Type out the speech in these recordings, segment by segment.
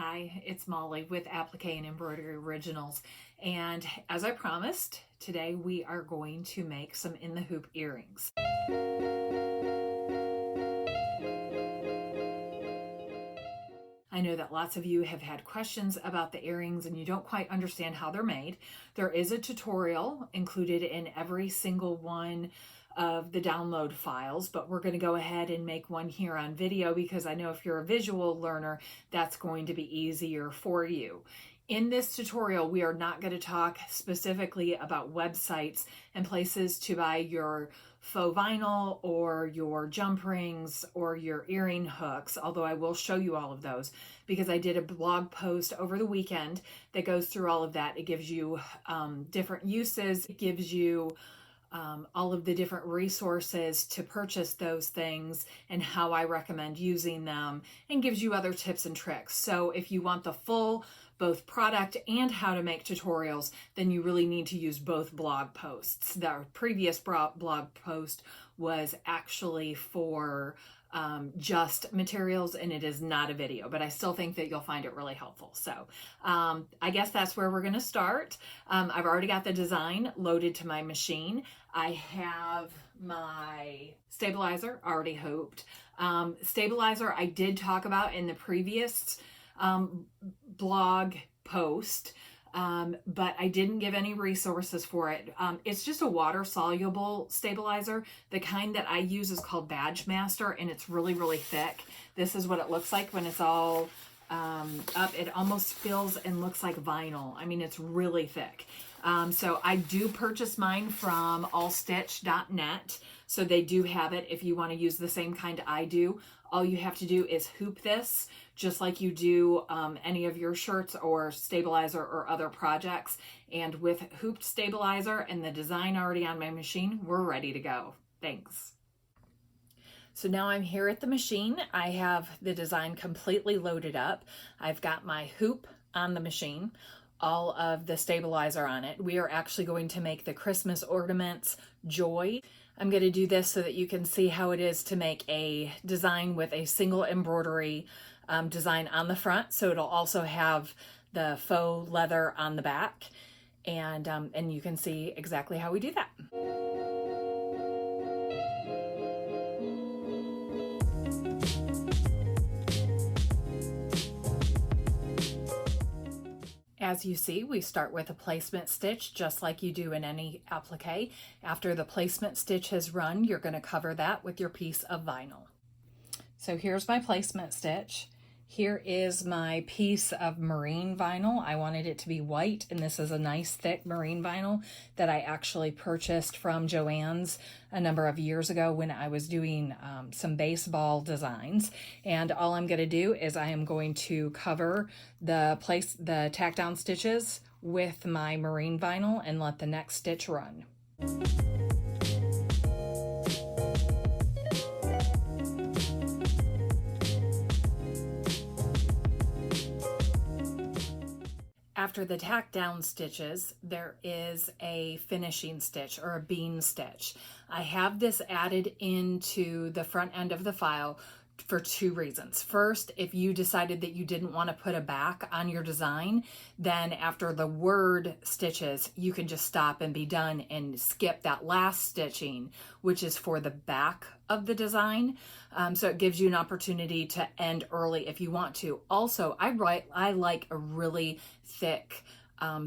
Hi, it's Molly with Applique and Embroidery Originals, and as I promised, today we are going to make some in-the-hoop earrings. I know that lots of you have had questions about the earrings and you don't quite understand how they're made. There is a tutorial included in every single one of the download files, but we're going to go ahead and make one here on video because I know if you're a visual learner, that's going to be easier for you. In this tutorial, we are not going to talk specifically about websites and places to buy your faux vinyl or your jump rings or your earring hooks, although I will show you all of those because I did a blog post over the weekend that goes through all of that. It gives you different uses. It gives you all of the different resources to purchase those things and how I recommend using them, and gives you other tips and tricks. So if you want the full both product and how to make tutorials, then you really need to use both blog posts. The previous blog post was actually for just materials, and it is not a video, but I still think that you'll find it really helpful. So I guess that's where we're going to start. I've already got the design loaded to my machine. I have my stabilizer already hooped. Stabilizer I did talk about in the previous blog post, but I didn't give any resources for it. It's just a water soluble stabilizer. The kind that I use is called Badge Master, and it's really, really thick. This is what it looks like when it's all up. It almost feels and looks like vinyl. I mean, it's really thick. So I do purchase mine from allstitch.net. So they do have it if you want to use the same kind I do. All you have to do is hoop this just like you do any of your shirts or stabilizer or other projects. And with hooped stabilizer and the design already on my machine, we're ready to go. Thanks. So now I'm here at the machine. I have the design completely loaded up. I've got my hoop on the machine, all of the stabilizer on it. We are actually going to make the Christmas ornaments Joy. I'm going to do this so that you can see how it is to make a design with a single embroidery design on the front. So it'll also have the faux leather on the back, and you can see exactly how we do that. As you see, we start with a placement stitch just like you do in any applique. After the placement stitch has run, you're going to cover that with your piece of vinyl. So here's my placement stitch. Here is my piece of marine vinyl. I wanted it to be white, and this is a nice thick marine vinyl that I actually purchased from Joann's a number of years ago when I was doing some baseball designs. And all I'm going to do is I am going to cover the tack down stitches with my marine vinyl and let the next stitch run. After the tack down stitches, there is a finishing stitch or a bean stitch. I have this added into the front end of the file for two reasons. First, if you decided that you didn't want to put a back on your design, then after the word stitches, you can just stop and be done and skip that last stitching, which is for the back of the design. So it gives you an opportunity to end early if you want to. Also, I like a really thick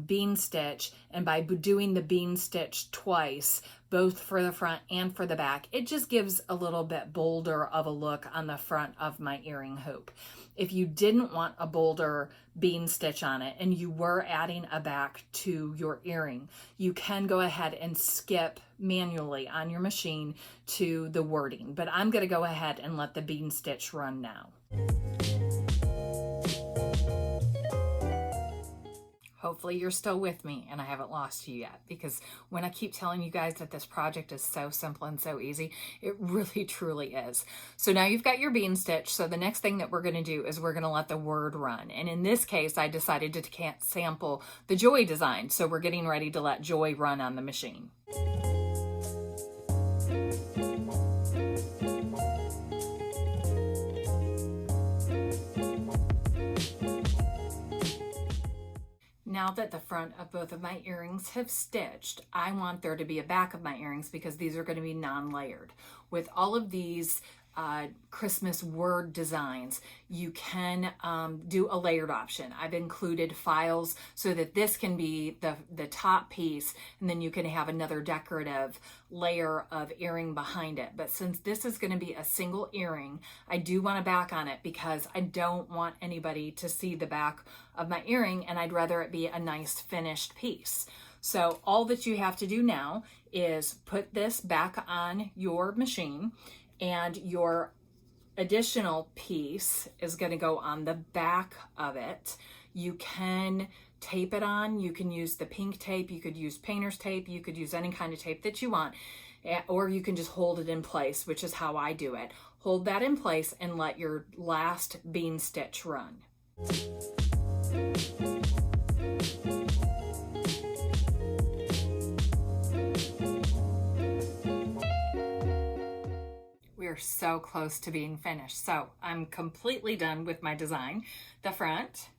bean stitch, and by doing the bean stitch twice, both for the front and for the back, it just gives a little bit bolder of a look on the front of my earring hoop. If you didn't want a bolder bean stitch on it and you were adding a back to your earring, you can go ahead and skip manually on your machine to the wording, but I'm going to go ahead and let the bean stitch run now. Hopefully you're still with me and I haven't lost you yet, because when I keep telling you guys that this project is so simple and so easy, it really truly is. So now you've got your bean stitch. So the next thing that we're going to do is we're going to let the word run. And in this case, I decided to sample the Joy design. So we're getting ready to let Joy run on the machine. now that the front of both of my earrings have stitched, I want there to be a back of my earrings because these are going to be non-layered. With all of these Christmas word designs, you can do a layered option. I've included files so that this can be the top piece, and then you can have another decorative layer of earring behind it. But since this is going to be a single earring, I do want a back on it because I don't want anybody to see the back of my earring, and I'd rather it be a nice finished piece. So all that you have to do now is put this back on your machine, and your additional piece is going to go on the back of it. You can tape it on. You can use the pink tape. You could use painter's tape. You could use any kind of tape that you want, or you can just hold it in place, which is how I do it. Hold that in place and let your last bean stitch run. We're so close to being finished. So I'm completely done with my design, the front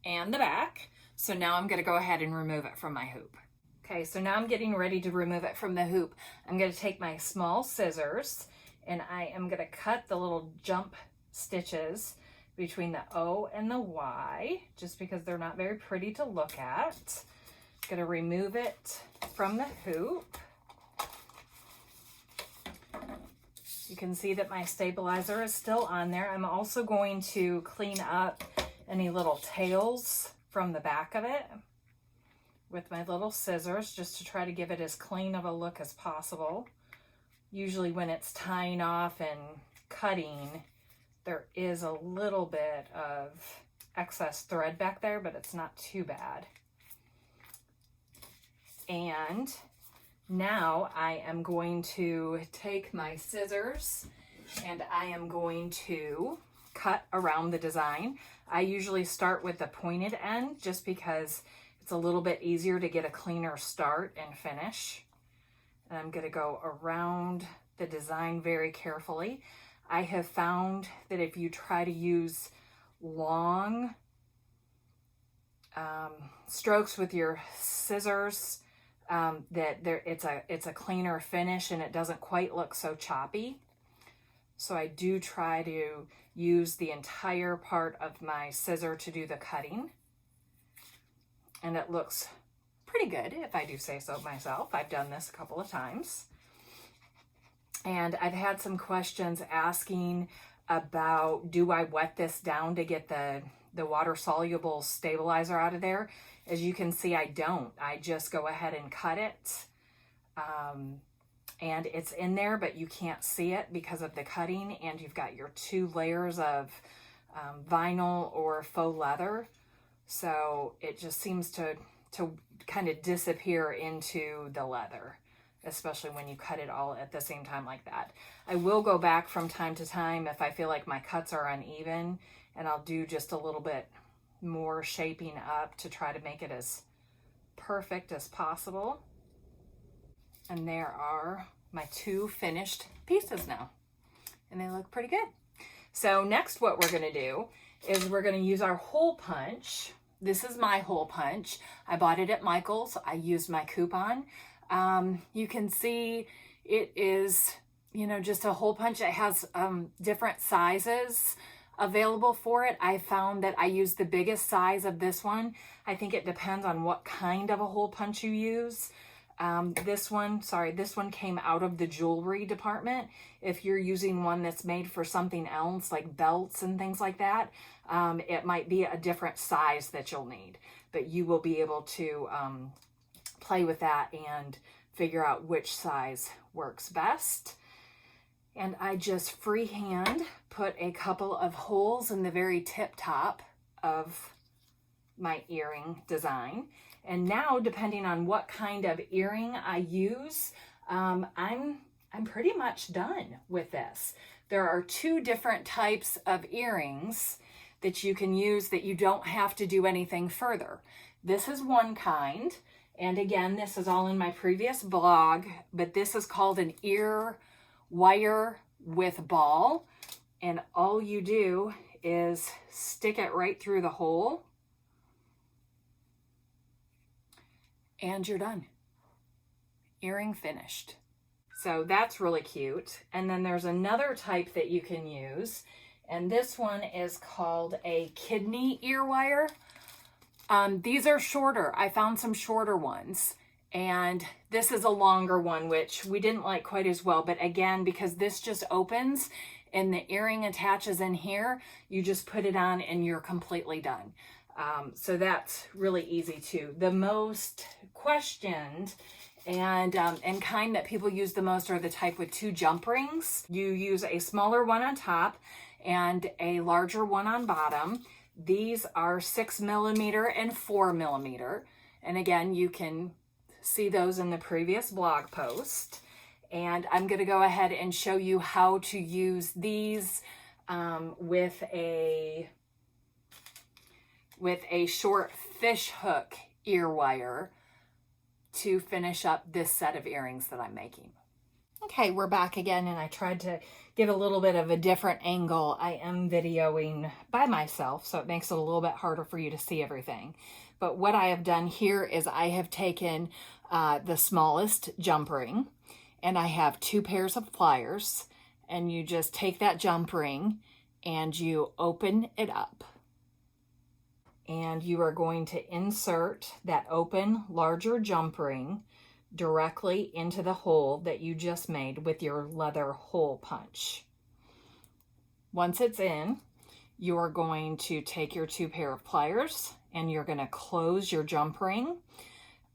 and the back. So now I'm going to go ahead and remove it from my hoop. Okay, so now I'm getting ready to remove it from the hoop. I'm going to take my small scissors and I am going to cut the little jump stitches between the O and the Y, just because they're not very pretty to look at. I'm going to remove it from the hoop. You can see that my stabilizer is still on there. I'm also going to clean up any little tails from the back of it with my little scissors, just to try to give it as clean of a look as possible. Usually when it's tying off and cutting, there is a little bit of excess thread back there, but it's not too bad. And now I am going to take my scissors and I am going to cut around the design. I usually start with the pointed end just because it's a little bit easier to get a cleaner start and finish. And I'm going to go around the design very carefully. I have found that if you try to use long strokes with your scissors, it's a cleaner finish and it doesn't quite look so choppy. So I do try to use the entire part of my scissor to do the cutting. And it looks pretty good, if I do say so myself. I've done this a couple of times. And I've had some questions asking about, do I wet this down to get the water-soluble stabilizer out of there? As you can see, I don't. I just go ahead and cut it. And it's in there, but you can't see it because of the cutting. And you've got your 2 layers of vinyl or faux leather. So it just seems to kind of disappear into the leather, especially when you cut it all at the same time like that. I will go back from time to time if I feel like my cuts are uneven, and I'll do just a little bit more shaping up to try to make it as perfect as possible. And there are my 2 finished pieces now, and they look pretty good. So next, what we're going to do is we're going to use our hole punch. This is my hole punch. I bought it at Michael's. I used my coupon. You can see it is, just a hole punch. It has different sizes available for it. I found that I use the biggest size of this one. I think it depends on what kind of a hole punch you use. This one came out of the jewelry department. If you're using one that's made for something else, like belts and things like that, it might be a different size that you'll need, but you will be able to play with that and figure out which size works best. And I just freehand put a couple of holes in the very tip top of my earring design. And now, depending on what kind of earring I use, I'm pretty much done with this. There are 2 different types of earrings that you can use that you don't have to do anything further. This is one kind, and again, this is all in my previous blog, but this is called an ear wire with ball, and all you do is stick it right through the hole And you're done. Earring finished. So that's really cute. And then there's another type that you can use, and this one is called a kidney ear wire. These are shorter. I found some shorter ones, and this is a longer one, which we didn't like quite as well. But again, because this just opens and the earring attaches in here, you just put it on and you're completely done. So that's really easy too. The most questioned and kind that people use the most are the type with 2 jump rings. You use a smaller one on top and a larger one on bottom. These are 6mm and 4mm. And again, you can see those in the previous blog post. And I'm going to go ahead and show you how to use these with a short fish hook ear wire to finish up this set of earrings that I'm making. Okay, we're back again, and I tried to give a little bit of a different angle. I am videoing by myself, so it makes it a little bit harder for you to see everything. But what I have done here is I have taken the smallest jump ring, and I have 2 pairs of pliers, and you just take that jump ring and you open it up. And you are going to insert that open, larger jump ring directly into the hole that you just made with your leather hole punch. Once it's in, you are going to take your 2 pair of pliers and you're going to close your jump ring.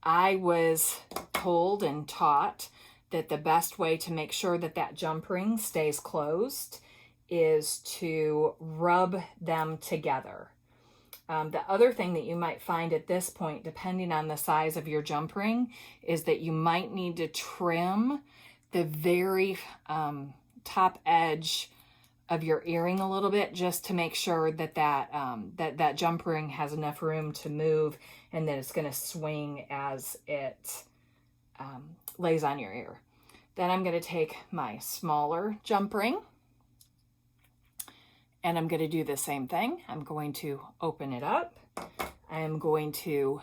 I was told and taught that the best way to make sure that that jump ring stays closed is to rub them together. The other thing that you might find at this point, depending on the size of your jump ring, is that you might need to trim the very top edge of your earring a little bit, just to make sure that that jump ring has enough room to move and that it's going to swing as it lays on your ear. Then I'm going to take my smaller jump ring, and I'm going to do the same thing. I'm going to open it up. I'm going to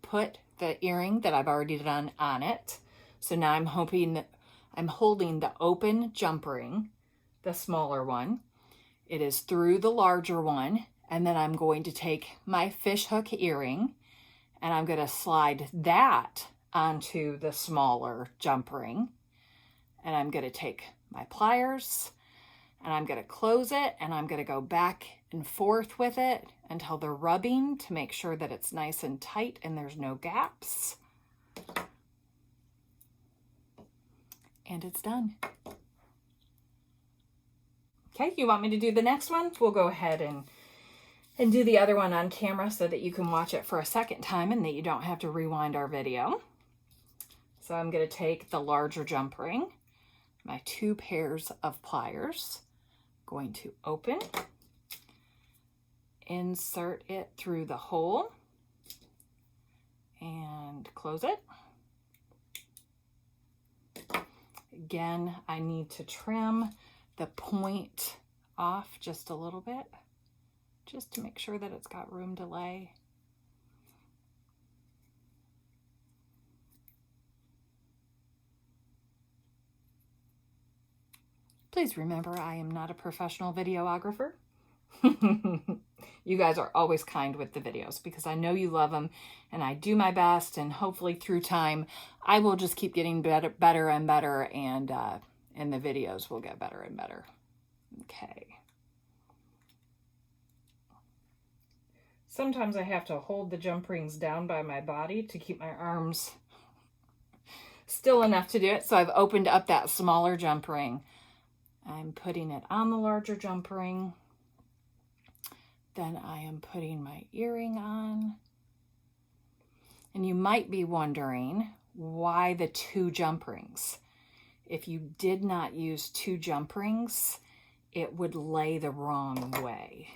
put the earring that I've already done on it. So now I'm holding the open jump ring, the smaller one. It is through the larger one. And then I'm going to take my fish hook earring and I'm going to slide that onto the smaller jump ring. And I'm going to take my pliers and I'm going to close it, and I'm going to go back and forth with it until they're rubbing to make sure that it's nice and tight and there's no gaps. And it's done. Okay, you want me to do the next one? We'll go ahead and do the other one on camera so that you can watch it for a second time and that you don't have to rewind our video. So I'm going to take the larger jump ring, my 2 pairs of pliers, going to open, insert it through the hole, and close it. Again, I need to trim the point off just a little bit, just to make sure that it's got room to lay. Please remember, I am not a professional videographer. You guys are always kind with the videos because I know you love them, and I do my best, and hopefully through time I will just keep getting better and better, and the videos will get better and better. Okay. Sometimes I have to hold the jump rings down by my body to keep my arms still enough to do it. So I've opened up that smaller jump ring. I'm putting it on the larger jump ring. Then I am putting my earring on. And you might be wondering why the 2 jump rings. If you did not use 2 jump rings, it would lay the wrong way.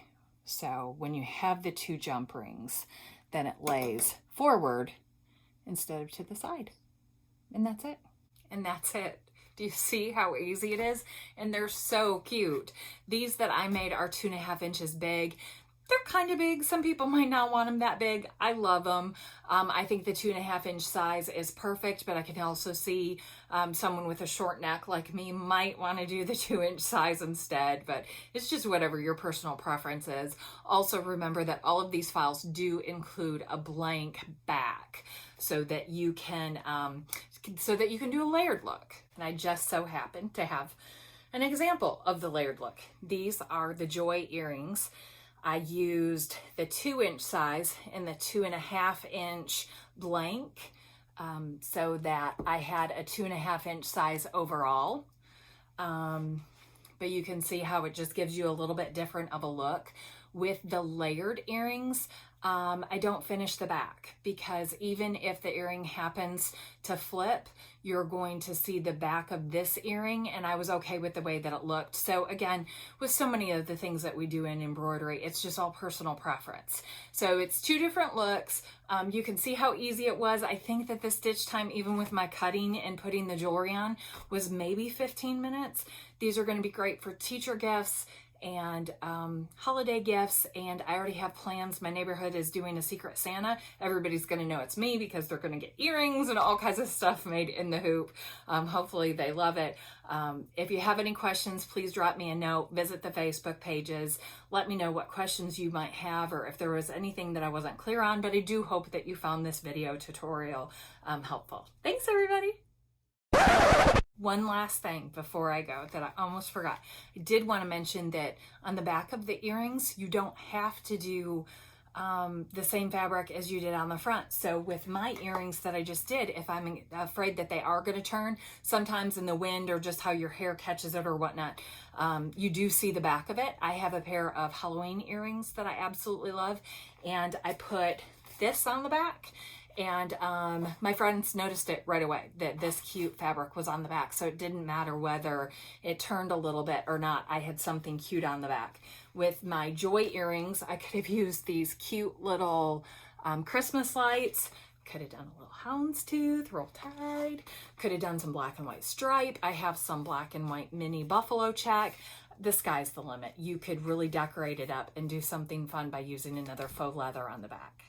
So when you have the 2 jump rings, then it lays forward instead of to the side. And that's it. And that's it. Do you see how easy it is? And they're so cute. These that I made are 2.5 inches big. They're kind of big. Some people might not want them that big. I love them. I think the 2.5-inch size is perfect, but I can also see someone with a short neck like me might want to do the 2-inch size instead, but it's just whatever your personal preference is. Also remember that all of these files do include a blank back so that you can do a layered look. And I just so happen to have an example of the layered look. These are the Joy earrings. I used the 2-inch size and the 2.5-inch blank so that I had a 2.5-inch size overall. But you can see how it just gives you a little bit different of a look. With the layered earrings, I don't finish the back because even if the earring happens to flip, you're going to see the back of this earring, and I was okay with the way that it looked. So again, with so many of the things that we do in embroidery, it's just all personal preference. So it's 2 different looks. You can see how easy it was. I think that the stitch time, even with my cutting and putting the jewelry on, was maybe 15 minutes. These are going to be great for teacher gifts and holiday gifts, and I already have plans. My neighborhood is doing a Secret Santa. Everybody's going to know it's me because they're going to get earrings and all kinds of stuff made in the hoop. Hopefully they love it. If you have any questions, please drop me a note. Visit the Facebook pages. Let me know what questions you might have or if there was anything that I wasn't clear on, but I do hope that you found this video tutorial helpful. Thanks, everybody. One last thing before I go that I almost forgot. I did want to mention that on the back of the earrings, you don't have to do the same fabric as you did on the front. So with my earrings that I just did, if I'm afraid that they are going to turn, sometimes in the wind or just how your hair catches it or whatnot, you do see the back of it. I have a pair of Halloween earrings that I absolutely love, and I put this on the back. And my friends noticed it right away that this cute fabric was on the back. So it didn't matter whether it turned a little bit or not. I had something cute on the back. With my Joy earrings, I could have used these cute little Christmas lights. Could have done a little houndstooth, roll tide. Could have done some black and white stripe. I have some black and white mini buffalo check. The sky's the limit. You could really decorate it up and do something fun by using another faux leather on the back.